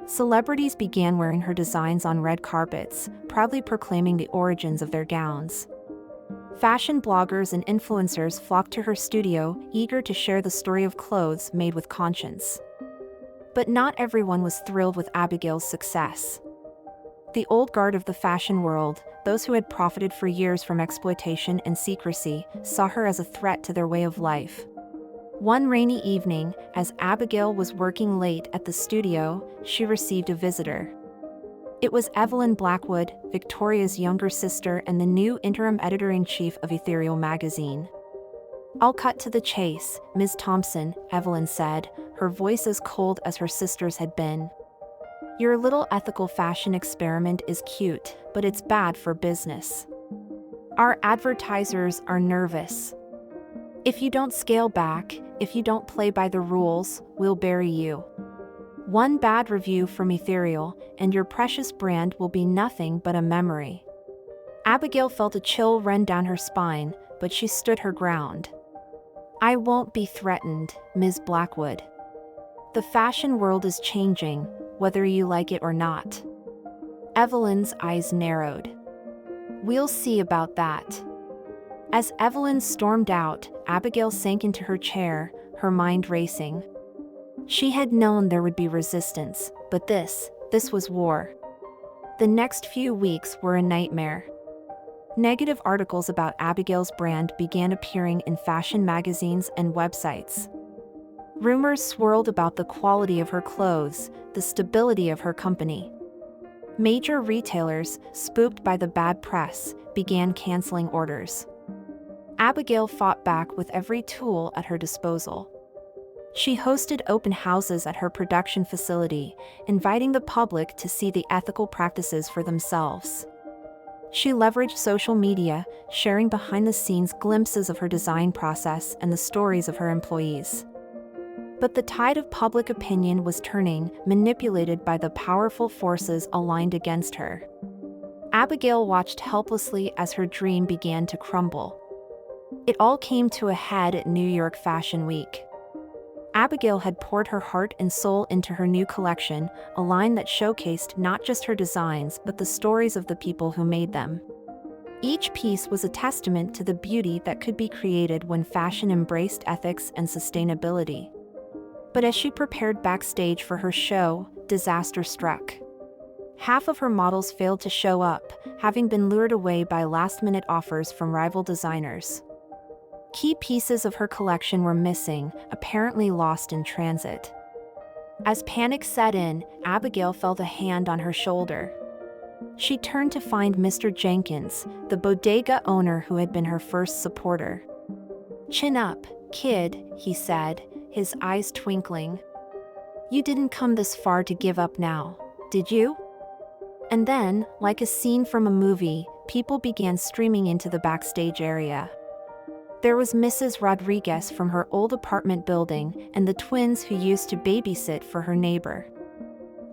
Celebrities began wearing her designs on red carpets, proudly proclaiming the origins of their gowns. Fashion bloggers and influencers flocked to her studio, eager to share the story of clothes made with conscience. But not everyone was thrilled with Abigail's success. The old guard of the fashion world, those who had profited for years from exploitation and secrecy, saw her as a threat to their way of life. One rainy evening, as Abigail was working late at the studio, she received a visitor. It was Evelyn Blackwood, Victoria's younger sister and the new interim editor-in-chief of Ethereal Magazine. "I'll cut to the chase, Ms. Thompson," Evelyn said, her voice as cold as her sister's had been. "Your little ethical fashion experiment is cute, but it's bad for business. Our advertisers are nervous. If you don't scale back, if you don't play by the rules, we'll bury you. One bad review from Ethereal, and your precious brand will be nothing but a memory." Abigail felt a chill run down her spine, but she stood her ground. "I won't be threatened, Ms. Blackwood. The fashion world is changing, whether you like it or not." Evelyn's eyes narrowed. "We'll see about that." As Evelyn stormed out, Abigail sank into her chair, her mind racing. She had known there would be resistance, but this was war. The next few weeks were a nightmare. Negative articles about Abigail's brand began appearing in fashion magazines and websites. Rumors swirled about the quality of her clothes, the stability of her company. Major retailers, spooked by the bad press, began canceling orders. Abigail fought back with every tool at her disposal. She hosted open houses at her production facility, inviting the public to see the ethical practices for themselves. She leveraged social media, sharing behind-the-scenes glimpses of her design process and the stories of her employees. But the tide of public opinion was turning, manipulated by the powerful forces aligned against her. Abigail watched helplessly as her dream began to crumble. It all came to a head at New York Fashion Week. Abigail had poured her heart and soul into her new collection, a line that showcased not just her designs but the stories of the people who made them. Each piece was a testament to the beauty that could be created when fashion embraced ethics and sustainability. But as she prepared backstage for her show, disaster struck. Half of her models failed to show up, having been lured away by last-minute offers from rival designers. Key pieces of her collection were missing, apparently lost in transit. As panic set in, Abigail felt a hand on her shoulder. She turned to find Mr. Jenkins, the bodega owner who had been her first supporter. "Chin up, kid," he said, his eyes twinkling. "You didn't come this far to give up now, did you?" And then, like a scene from a movie, people began streaming into the backstage area. There was Mrs. Rodriguez from her old apartment building and the twins who used to babysit for her neighbor.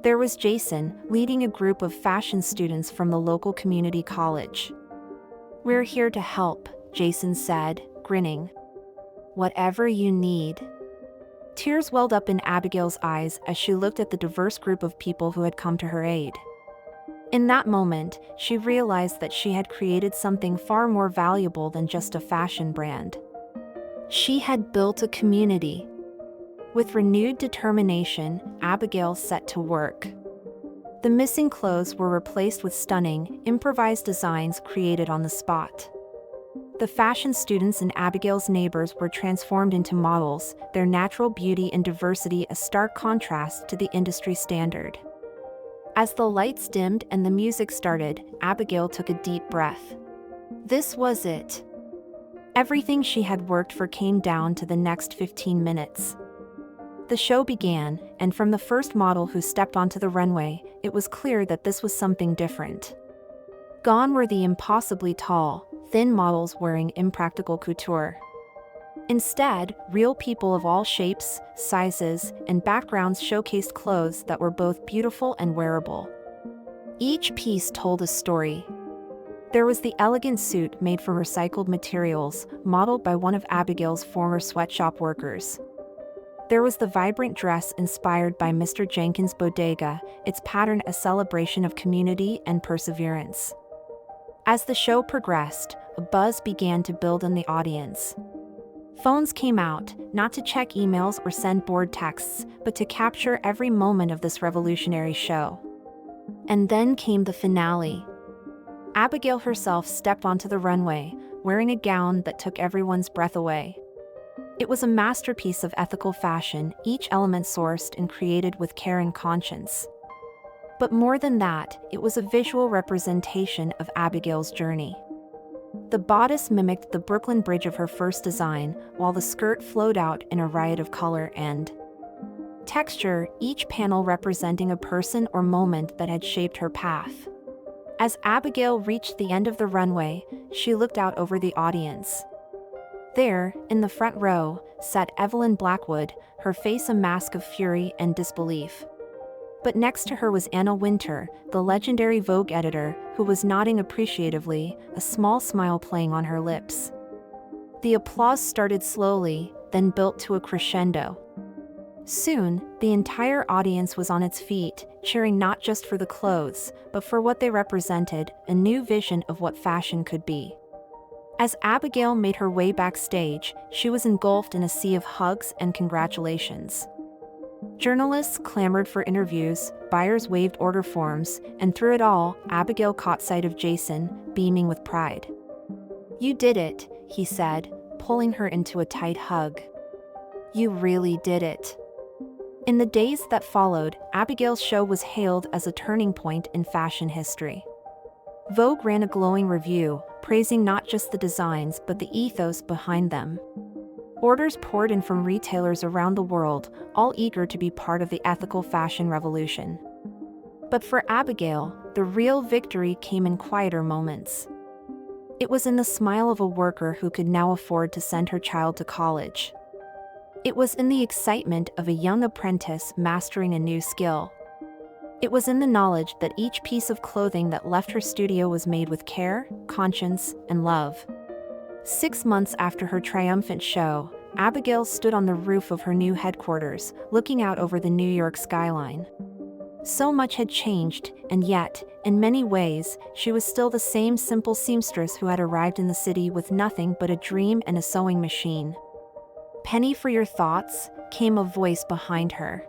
There was Jason, leading a group of fashion students from the local community college. "We're here to help," Jason said, grinning. "Whatever you need." Tears welled up in Abigail's eyes as she looked at the diverse group of people who had come to her aid. In that moment, she realized that she had created something far more valuable than just a fashion brand. She had built a community. With renewed determination, Abigail set to work. The missing clothes were replaced with stunning, improvised designs created on the spot. The fashion students and Abigail's neighbors were transformed into models, their natural beauty and diversity a stark contrast to the industry standard. As the lights dimmed and the music started, Abigail took a deep breath. This was it. Everything she had worked for came down to the next 15 minutes. The show began, and from the first model who stepped onto the runway, it was clear that this was something different. Gone were the impossibly tall, thin models wearing impractical couture. Instead, real people of all shapes, sizes, and backgrounds showcased clothes that were both beautiful and wearable. Each piece told a story. There was the elegant suit made from recycled materials, modeled by one of Abigail's former sweatshop workers. There was the vibrant dress inspired by Mr. Jenkins' bodega, its pattern a celebration of community and perseverance. As the show progressed, a buzz began to build in the audience. Phones came out, not to check emails or send bored texts, but to capture every moment of this revolutionary show. And then came the finale. Abigail herself stepped onto the runway, wearing a gown that took everyone's breath away. It was a masterpiece of ethical fashion, each element sourced and created with care and conscience. But more than that, it was a visual representation of Abigail's journey. The bodice mimicked the Brooklyn Bridge of her first design, while the skirt flowed out in a riot of color and texture, each panel representing a person or moment that had shaped her path. As Abigail reached the end of the runway, she looked out over the audience. There, in the front row, sat Evelyn Blackwood, her face a mask of fury and disbelief. But next to her was Anna Wintour, the legendary Vogue editor, who was nodding appreciatively, a small smile playing on her lips. The applause started slowly, then built to a crescendo. Soon, the entire audience was on its feet, cheering not just for the clothes, but for what they represented, a new vision of what fashion could be. As Abigail made her way backstage, she was engulfed in a sea of hugs and congratulations. Journalists clamored for interviews, buyers waved order forms, and through it all, Abigail caught sight of Jason, beaming with pride. "You did it," he said, pulling her into a tight hug. "You really did it." In the days that followed, Abigail's show was hailed as a turning point in fashion history. Vogue ran a glowing review, praising not just the designs but the ethos behind them. Orders poured in from retailers around the world, all eager to be part of the ethical fashion revolution. But for Abigail, the real victory came in quieter moments. It was in the smile of a worker who could now afford to send her child to college. It was in the excitement of a young apprentice mastering a new skill. It was in the knowledge that each piece of clothing that left her studio was made with care, conscience, and love. 6 months after her triumphant show, Abigail stood on the roof of her new headquarters, looking out over the New York skyline. So much had changed, and yet, in many ways, she was still the same simple seamstress who had arrived in the city with nothing but a dream and a sewing machine. "Penny for your thoughts," came a voice behind her.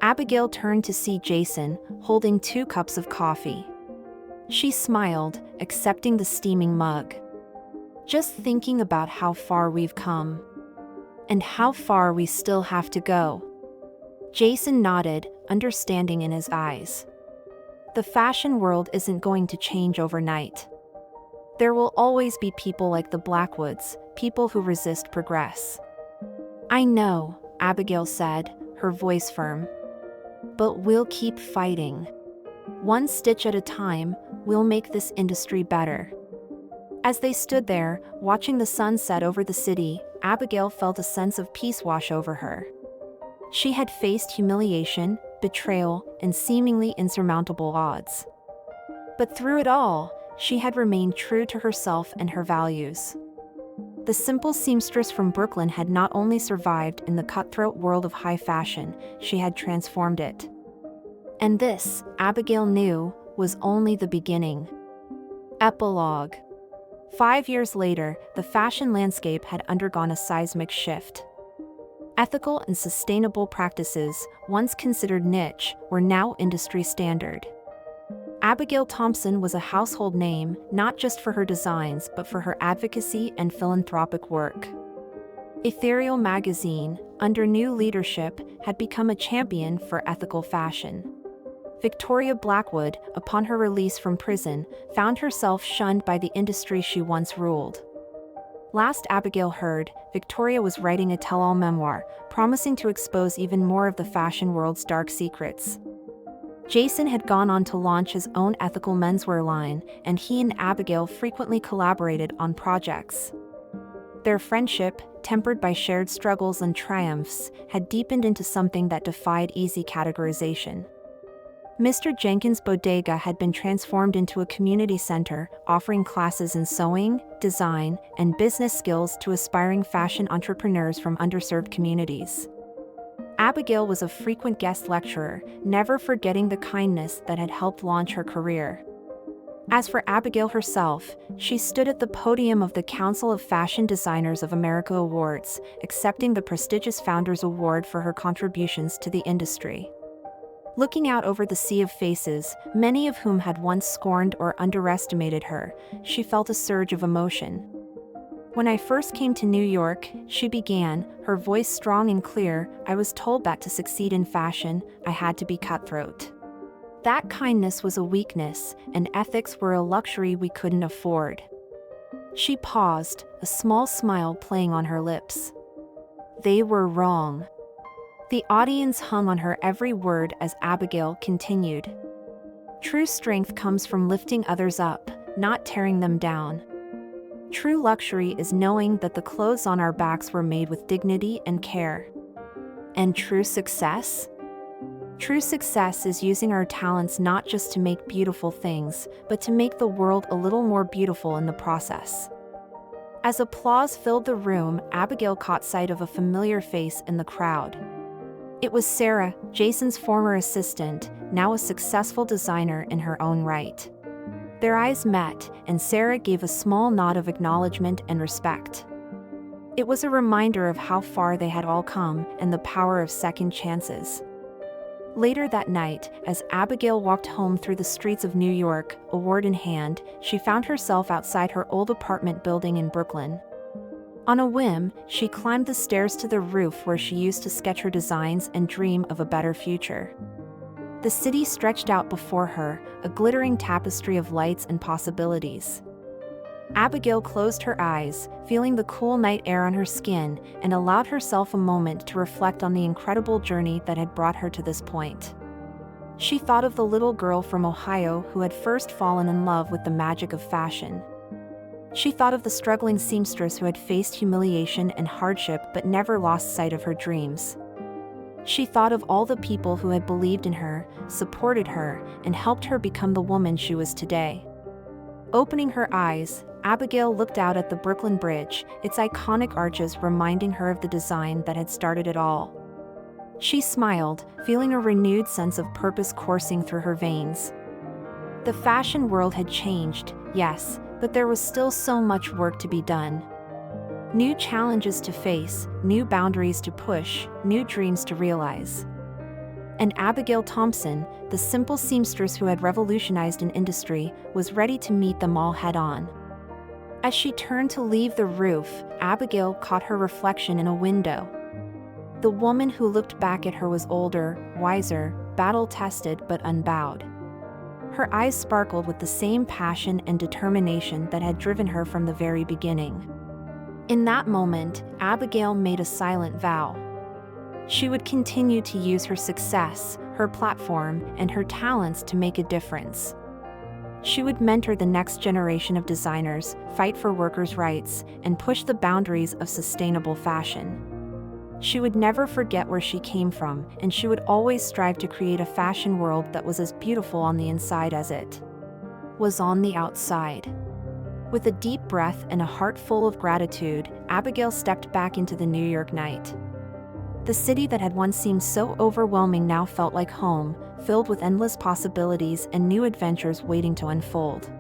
Abigail turned to see Jason, holding 2 cups of coffee. She smiled, accepting the steaming mug. "Just thinking about how far we've come. And how far we still have to go." Jason nodded, understanding in his eyes. The fashion world isn't going to change overnight. There will always be people like the Blackwoods, people who resist progress. "I know," Abigail said, her voice firm. "But we'll keep fighting. One stitch at a time, we'll make this industry better." As they stood there, watching the sun set over the city, Abigail felt a sense of peace wash over her. She had faced humiliation, betrayal, and seemingly insurmountable odds. But through it all, she had remained true to herself and her values. The simple seamstress from Brooklyn had not only survived in the cutthroat world of high fashion, she had transformed it. And this, Abigail knew, was only the beginning. Epilogue. 5 years later, the fashion landscape had undergone a seismic shift. Ethical and sustainable practices, once considered niche, were now industry standard. Abigail Thompson was a household name, not just for her designs but for her advocacy and philanthropic work. Ethereal Magazine, under new leadership, had become a champion for ethical fashion. Victoria Blackwood, upon her release from prison, found herself shunned by the industry she once ruled. Last Abigail heard, Victoria was writing a tell-all memoir, promising to expose even more of the fashion world's dark secrets. Jason had gone on to launch his own ethical menswear line, and he and Abigail frequently collaborated on projects. Their friendship, tempered by shared struggles and triumphs, had deepened into something that defied easy categorization. Mr. Jenkins' bodega had been transformed into a community center, offering classes in sewing, design, and business skills to aspiring fashion entrepreneurs from underserved communities. Abigail was a frequent guest lecturer, never forgetting the kindness that had helped launch her career. As for Abigail herself, she stood at the podium of the Council of Fashion Designers of America Awards, accepting the prestigious Founders Award for her contributions to the industry. Looking out over the sea of faces, many of whom had once scorned or underestimated her, she felt a surge of emotion. "When I first came to New York," she began, her voice strong and clear, "I was told that to succeed in fashion, I had to be cutthroat. That kindness was a weakness, and ethics were a luxury we couldn't afford." She paused, a small smile playing on her lips. They were wrong. The audience hung on her every word as Abigail continued. "True strength comes from lifting others up, not tearing them down. True luxury is knowing that the clothes on our backs were made with dignity and care. And true success? True success is using our talents not just to make beautiful things, but to make the world a little more beautiful in the process." As applause filled the room, Abigail caught sight of a familiar face in the crowd. It was Sarah, Jason's former assistant, now a successful designer in her own right. Their eyes met, and Sarah gave a small nod of acknowledgement and respect. It was a reminder of how far they had all come and the power of second chances. Later that night, as Abigail walked home through the streets of New York, award in hand, she found herself outside her old apartment building in Brooklyn. On a whim, she climbed the stairs to the roof where she used to sketch her designs and dream of a better future. The city stretched out before her, a glittering tapestry of lights and possibilities. Abigail closed her eyes, feeling the cool night air on her skin, and allowed herself a moment to reflect on the incredible journey that had brought her to this point. She thought of the little girl from Ohio who had first fallen in love with the magic of fashion. She thought of the struggling seamstress who had faced humiliation and hardship but never lost sight of her dreams. She thought of all the people who had believed in her, supported her, and helped her become the woman she was today. Opening her eyes, Abigail looked out at the Brooklyn Bridge, its iconic arches reminding her of the design that had started it all. She smiled, feeling a renewed sense of purpose coursing through her veins. The fashion world had changed, yes, but there was still so much work to be done. New challenges to face, new boundaries to push, new dreams to realize. And Abigail Thompson, the simple seamstress who had revolutionized an industry, was ready to meet them all head-on. As she turned to leave the roof, Abigail caught her reflection in a window. The woman who looked back at her was older, wiser, battle-tested but unbowed. Her eyes sparkled with the same passion and determination that had driven her from the very beginning. In that moment, Abigail made a silent vow. She would continue to use her success, her platform, and her talents to make a difference. She would mentor the next generation of designers, fight for workers' rights, and push the boundaries of sustainable fashion. She would never forget where she came from, and she would always strive to create a fashion world that was as beautiful on the inside as it was on the outside. With a deep breath and a heart full of gratitude, Abigail stepped back into the New York night. The city that had once seemed so overwhelming now felt like home, filled with endless possibilities and new adventures waiting to unfold.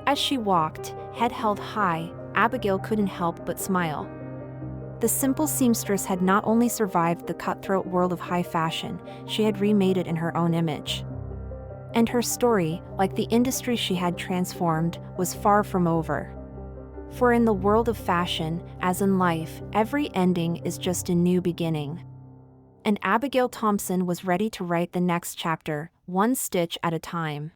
As she walked, head held high, Abigail couldn't help but smile. The simple seamstress had not only survived the cutthroat world of high fashion, she had remade it in her own image. And her story, like the industry she had transformed, was far from over. For in the world of fashion, as in life, every ending is just a new beginning. And Abigail Thompson was ready to write the next chapter, one stitch at a time.